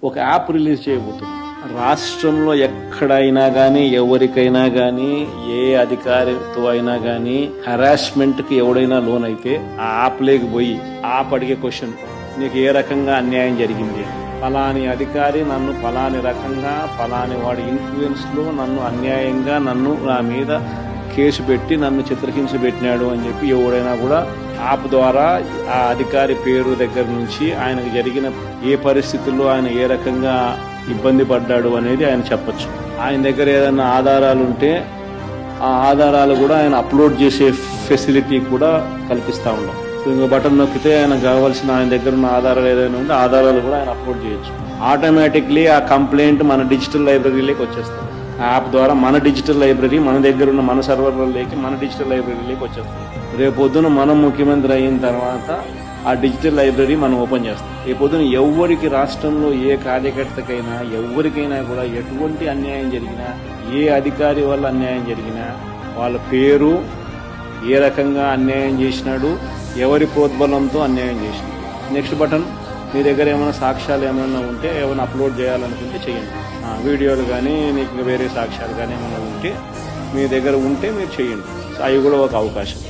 ఒక app release చేయబోతున్నాం. రాష్ట్రంలో ఎక్కడైనా కానీ ఎవరికైనా కానీ ఏ అధికారితో అయినా కానీ హరాస్మెంట్కి ఎవడైనా లోన్ అయితే ఆ యాప్ లేకపోయి యాప్ అడిగే క్వశ్చన్, నీకు ఏ రకంగా అన్యాయం జరిగింది, ఫలాని అధికారి నన్ను ఫలాని రకంగా ఫలాని వాడి ఇన్ఫ్లుయెన్స్లో నన్ను అన్యాయంగా నా మీద కేసు పెట్టి నన్ను చిత్రహింస పెట్టినాడు అని చెప్పి ఎవడైనా కూడా యాప్ ద్వారా ఆ అధికారి పేరు దగ్గర నుంచి ఆయనకు జరిగిన ఏ పరిస్థితుల్లో ఆయన ఏ రకంగా ఇబ్బంది పడ్డాడు అనేది ఆయన చెప్పచ్చు. ఆయన దగ్గర ఏదైనా ఆధారాలు ఉంటే ఆ ఆధారాలు కూడా ఆయన అప్లోడ్ చేసే ఫెసిలిటీ కూడా కల్పిస్తూ ఉన్నాం. సో ఇంకో బటన్ నొక్కితే ఆయన కావాల్సిన ఆయన దగ్గర ఉన్న ఆధారాలు ఏదైనా ఉంటే ఆధారాలు కూడా ఆయన అప్లోడ్ చేయొచ్చు. ఆటోమేటిక్లీ ఆ కంప్లైంట్ మన డిజిటల్ లైబ్రరీలోకి వచ్చేస్తుంది. యాప్ ద్వారా మన డిజిటల్ లైబ్రరీ మన దగ్గర ఉన్న మన సర్వర్లలోకి మన డిజిటల్ లైబ్రరీలోకి వచ్చేస్తుంది. రేపొద్దున మనం ముఖ్యమంత్రి అయిన తర్వాత ఆ డిజిటల్ లైబ్రరీ మనం ఓపెన్ చేస్తాం. రేపొద్దున ఎవరికి రాష్ట్రంలో ఏ కార్యకర్తకైనా ఎవరికైనా కూడా ఎటువంటి అన్యాయం జరిగినా, ఏ అధికారి వల్ల అన్యాయం జరిగినా, వాళ్ళ పేరు, ఏ రకంగా అన్యాయం చేసినాడు, ఎవరి ప్రోద్బలంతో అన్యాయం చేసినాడు. నెక్స్ట్ బటన్, మీ దగ్గర ఏమైనా సాక్ష్యాలు ఏమైనా ఉంటే ఏమైనా అప్లోడ్ చేయాలనుకుంటే చేయండి. వీడియోలు కానీ మీకు వేరే సాక్ష్యాలు కానీ ఏమైనా ఉంటే మీ దగ్గర ఉంటే మీరు చేయండి. సో అవి కూడా ఒక అవకాశం.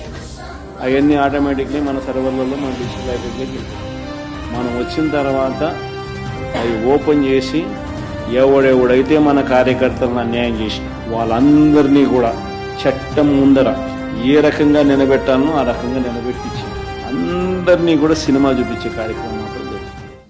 అవన్నీ ఆటోమేటిక్లీ మన సర్వర్లలో మన డిజిటల్ లైబ్రరీలోకి వెళ్తాయి. మనం వచ్చిన తర్వాత అవి ఓపెన్ చేసి ఎవడెవడైతే మన కార్యకర్తలను అన్యాయం చేసి వాళ్ళందరినీ కూడా చట్టం ముందర ఏ రకంగా నిలబెట్టాలో ఆ రకంగా నిలబెట్టించి అందరినీ కూడా సినిమా చూపించే కార్యక్రమం